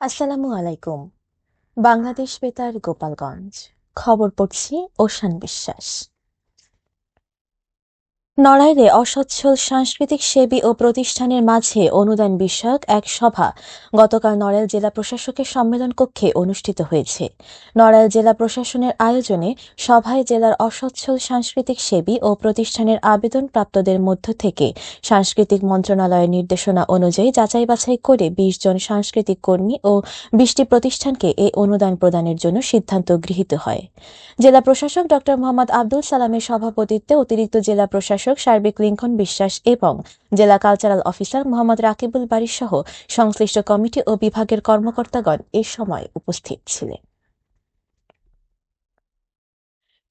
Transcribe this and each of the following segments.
আসসালামু আলাইকুম। বাংলাদেশ বেতার গোপালগঞ্জ। খবর পড়ছি ওশান বিশ্বাস। নড়াইলে অসচ্ছল সাংস্কৃতিক সেবী ও প্রতিষ্ঠানের মাঝে অনুদান বিষয়ক এক সভা গতকাল নড়াইল জেলা প্রশাসকের সম্মেলন কক্ষে অনুষ্ঠিত হয়েছে। নড়াইল জেলা প্রশাসনের আয়োজনে সভায় জেলার অসচ্ছল সাংস্কৃতিক সেবী ও প্রতিষ্ঠানের আবেদনপ্রাপ্তদের মধ্য থেকে সাংস্কৃতিক মন্ত্রণালয়ের নির্দেশনা অনুযায়ী যাচাই বাছাই করে ২০ জন সাংস্কৃতিক কর্মী ও ২০টি প্রতিষ্ঠানকে এই অনুদান প্রদানের জন্য সিদ্ধান্ত গৃহীত হয়। জেলা প্রশাসক ড মোহাম্মদ আব্দুল সালামের সভাপতিত্বে অতিরিক্ত জেলা প্রশাসক সার্বিক লিঙ্কন বিশ্বাস এবং জেলা কালচারাল অফিসার মোহাম্মদ রাকিবুল বারী সহ সংশ্লিষ্ট কমিটি ও বিভাগের কর্মকর্তাগণ এ সময় উপস্থিত ছিলেন।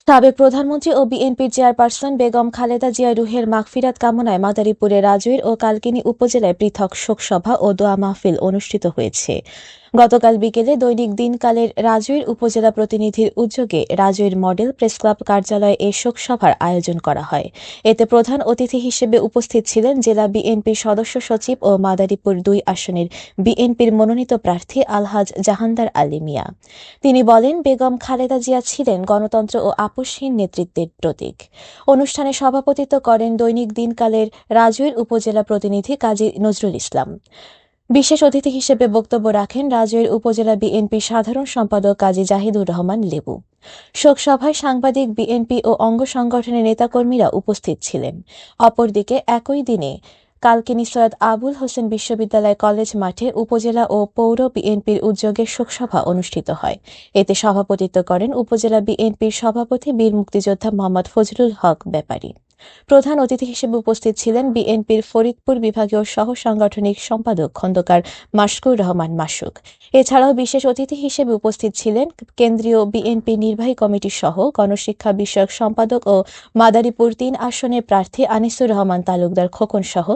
সাবেক প্রধানমন্ত্রী ও বিএনপির চেয়ারপারসন বেগম খালেদা জিয়া রুহের মাগফিরাত কামনায় মাদারীপুরের রাজৈর ও কালকিনি উপজেলায় পৃথক শোকসভা ও দোয়া মাহফিল অনুষ্ঠিত হয়েছে। গতকাল বিকেলে দৈনিক দিনকালের রাজৈর উপজেলা প্রতিনিধির উদ্যোগে রাজৈর মডেল প্রেসক্লাব কার্যালয়ে এ শোকসভার আয়োজন করা হয়। এতে প্রধান অতিথি হিসেবে উপস্থিত ছিলেন জেলা বিএনপির সদস্য সচিব ও মাদারীপুর ২ আসনের বিএনপির মনোনীত প্রার্থী আলহাজ জাহানদার আলী মিয়া। তিনি বলেন, বেগম খালেদা জিয়া ছিলেন গণতন্ত্র ও আপোষহীন নেতৃত্বের প্রতীক। অনুষ্ঠানে সভাপতিত্ব করেন দৈনিক দিনকালের রাজৈর উপজেলা প্রতিনিধি কাজী নজরুল ইসলাম। বিশেষ অতিথি হিসেবে বক্তব্য রাখেন রাজৈর উপজেলা বিএনপির সাধারণ সম্পাদক কাজী জাহিদুর রহমান লেবু। শোকসভায় সাংবাদিক, বিএনপি ও অঙ্গ সংগঠনের নেতাকর্মীরা উপস্থিত ছিলেন। অপরদিকে একই দিনে কালকিনি সৈয়দ আবুল হোসেন বিশ্ববিদ্যালয় কলেজ মাঠে উপজেলা ও পৌর বিএনপির উদ্যোগে শোকসভা অনুষ্ঠিত হয়। এতে সভাপতিত্ব করেন উপজেলা বিএনপির সভাপতি বীর মুক্তিযোদ্ধা মোহাম্মদ ফজলুল হক ব্যাপারী। প্রধান অতিথি হিসেবে উপস্থিত ছিলেন বিএনপির ফরিদপুর বিভাগীয় সহ সাংগঠনিক সম্পাদক খন্দকার মাশকুর রহমান মাসুক। এছাড়াও বিশেষ অতিথি হিসেবে উপস্থিত ছিলেন কেন্দ্রীয় বিএনপি নির্বাহী কমিটি সহ গণশিক্ষা বিষয়ক সম্পাদক ও মাদারীপুর ৩ আসনের প্রার্থী আনিসুর রহমান তালুকদার খোকন সহ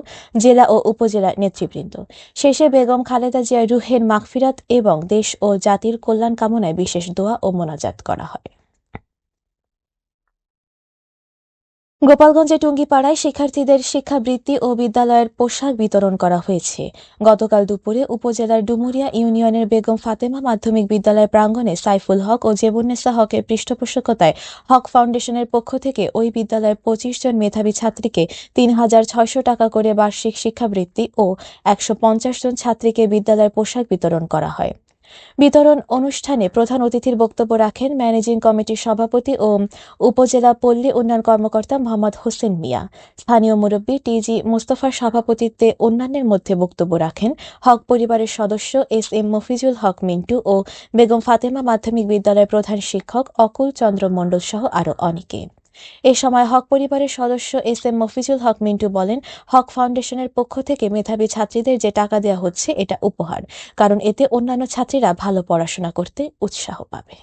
জেলা ও উপজেলা নেতৃবৃন্দ। শেষে বেগম খালেদা জিয়ার রুহের মাগফিরাত এবং দেশ ও জাতির কল্যাণ কামনায় বিশেষ দোয়া ও মোনাজাত করা হয়। গোপালগঞ্জে টুঙ্গিপাড়ায় শিক্ষার্থীদের শিক্ষাবৃত্তি ও বিদ্যালয়ের পোশাক বিতরণ করা হয়েছে। গতকাল দুপুরে উপজেলার ডুমুরিয়া ইউনিয়নের বেগম ফাতেমা মাধ্যমিক বিদ্যালয় প্রাঙ্গণে সাইফুল হক ও জেবুন্নেসা হকের পৃষ্ঠপোষকতায় হক ফাউন্ডেশনের পক্ষ থেকে ওই বিদ্যালয়ের ২৫ জন মেধাবী ছাত্রীকে ৩,৬০০ টাকা করে বার্ষিক শিক্ষাবৃত্তি ও ১৫০ জন ছাত্রীকে বিদ্যালয়ের পোশাক বিতরণ করা হয়। বিতরণ অনুষ্ঠানে প্রধান অতিথির বক্তব্য রাখেন ম্যানেজিং কমিটির সভাপতি ও উপজেলা পল্লী উন্নয়ন কর্মকর্তা মোহাম্মদ হোসেন মিয়া। স্থানীয় মুরব্বী টিজি মোস্তফার সভাপতিত্বে অন্যান্যের মধ্যে বক্তব্য রাখেন হক পরিবারের সদস্য এস.এম. মফিজুল হক মিন্টু ও বেগম ফাতেমা মাধ্যমিক বিদ্যালয়ের প্রধান শিক্ষক অকুল চন্দ্র মণ্ডল সহ আরও অনেকে। এ সময় হক পরিবারের সদস্য এস.এম. মফিজুল হক মিন্টু বলেন, হক ফাউন্ডেশনের পক্ষ থেকে মেধাবী ছাত্রীদের যে টাকা দেওয়া হচ্ছে এটা উপহার, কারণ এতে অন্যান্য ছাত্রীরা ভালো পড়াশোনা করতে উৎসাহ পাবে।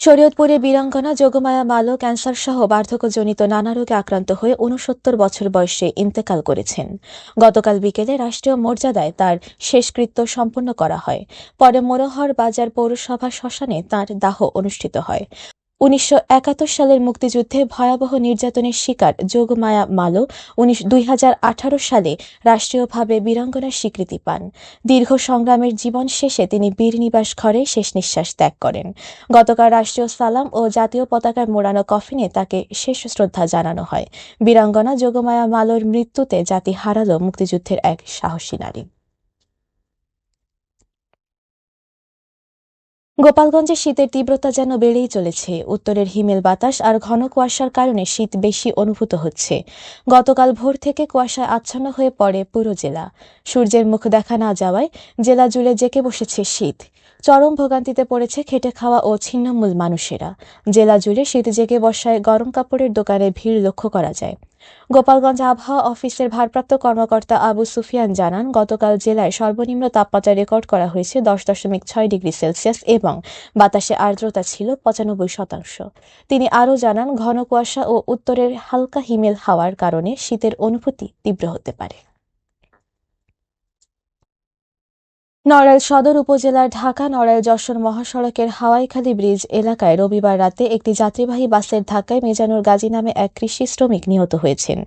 শরীয়তপুরে বীরাঙ্গনা যোগমায়া মালো ক্যান্সারসহ বার্ধক্যজনিত নানা রোগে আক্রান্ত হয়ে ৬৯ বছর বয়সে ইন্তেকাল করেছেন। গতকাল বিকেলে রাষ্ট্রীয় মর্যাদায় তার শেষকৃত্য সম্পন্ন করা হয়। পরে মোরহর বাজার পৌরসভা শ্মশানে তাঁর দাহ অনুষ্ঠিত হয়। ১৯৭১ সালের মুক্তিযুদ্ধে ভয়াবহ নির্যাতনের শিকার যোগমায়া মালো ২০১৮ সালে রাষ্ট্রীয়ভাবে বীরাঙ্গনার স্বীকৃতি পান। দীর্ঘ সংগ্রামের জীবন শেষে তিনি বীরনিবাস ঘরে শেষ নিঃশ্বাস ত্যাগ করেন। গতকাল রাষ্ট্রীয় সালাম ও জাতীয় পতাকার মোড়ানো কফিনে তাকে শেষ শ্রদ্ধা জানানো হয়। বীরাঙ্গনা যোগমায়া মালোর মৃত্যুতে জাতি হারালো মুক্তিযুদ্ধের এক সাহসী নারী। গোপালগঞ্জে শীতের তীব্রতা যেন বেড়েই চলেছে। উত্তরের হিমেল বাতাস আর ঘন কুয়াশার কারণে শীত বেশি অনুভূত হচ্ছে। গতকাল ভোর থেকে কুয়াশায় আচ্ছন্ন হয়ে পড়ে পুরো জেলা। সূর্যের মুখ দেখা না যাওয়ায় জেলা জুড়ে জেঁকে বসেছে শীত। চরম ভোগান্তিতে পড়েছে খেটে খাওয়া ও ছিন্নমূল মানুষেরা। জেলা জুড়ে শীত জেগে বসায় গরম কাপড়ের দোকানে ভিড় লক্ষ্য করা যায়। গোপালগঞ্জ আবহাওয়া অফিসের ভারপ্রাপ্ত কর্মকর্তা আবু সুফিয়ান জানান, গতকাল জেলায় সর্বনিম্ন তাপমাত্রা রেকর্ড করা হয়েছে ১০.৬ ডিগ্রি সেলসিয়াস এবং বাতাসে আর্দ্রতা ছিল ৯৫%। তিনি আরও জানান, ঘন কুয়াশা ও উত্তরের হালকা হিমেল হাওয়ার কারণে শীতের অনুভূতি তীব্র হতে পারে। নড়াইল সদর উপজেলার ঢাকা নড়াইল যশোর মহাসড়কের হাওয়াইখালী ব্রিজ এলাকায় রবিবার রাতে একটি যাত্রীবাহী বাসের ধাক্কায় মিজানুর গাজী নামে এক কৃষি শ্রমিক নিহত হয়েছেন।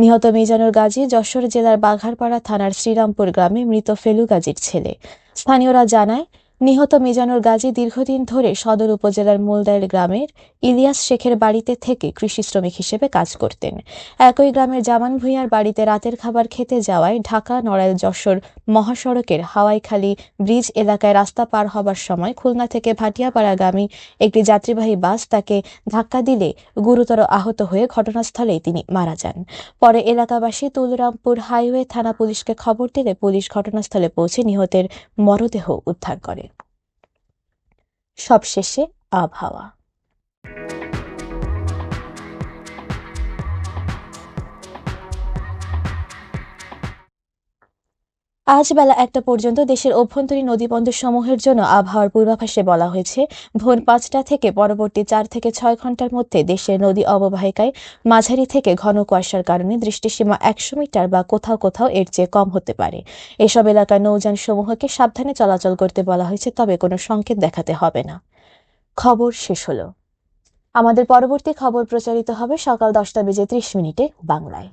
নিহত মিজানুর গাজী যশোর জেলার বাঘারপাড়া থানার শ্রীরামপুর গ্রামে মৃত ফেলু গাজীর ছেলে। স্থানীয়রা জানায়, নিহত মিজানুর গাজী দীর্ঘদিন ধরে সদর উপজেলার মুলদাইল গ্রামের ইলিয়াস শেখের বাড়িতে থেকে কৃষি শ্রমিক হিসেবে কাজ করতেন। একই গ্রামের জামান ভূঁইয়ার বাড়িতে রাতের খাবার খেতে যাওয়ায় ঢাকা নড়াইল যশোর মহাসড়কের হাওয়াইখালী ব্রিজ এলাকায় রাস্তা পার হবার সময় খুলনা থেকে ভাটিয়াপাড়াগামী একটি যাত্রীবাহী বাস তাকে ধাক্কা দিলে গুরুতর আহত হয়ে ঘটনাস্থলেই তিনি মারা যান। পরে এলাকাবাসী তুলরামপুর হাইওয়ে থানা পুলিশকে খবর দিলে পুলিশ ঘটনাস্থলে পৌঁছে নিহতের মরদেহ উদ্ধার করে। সবশেষে আবহাওয়া। আজ বেলা 1টা পর্যন্ত দেশের অভ্যন্তরীণ নদীবন্দর সমূহের জন্য আবহাওয়ার পূর্বাভাসে বলা হয়েছে, ভোর 5টা থেকে পরবর্তী 4 থেকে 6 ঘন্টার মধ্যে দেশের নদী অববাহিকায় মাঝারি থেকে ঘন কুয়াশার কারণে দৃষ্টিসীমা 100 মিটার বা কোথাও কোথাও এর চেয়ে কম হতে পারে। এসব এলাকার নৌযান সমূহকে সাবধানে চলাচল করতে বলা হয়েছে, তবে কোনো সংকেত দেখাতে হবে না। খবর শেষ হলো। আমাদের পরবর্তী খবর প্রচারিত হবে সকাল 10টা বেজে 30 মিনিটে বাংলায়।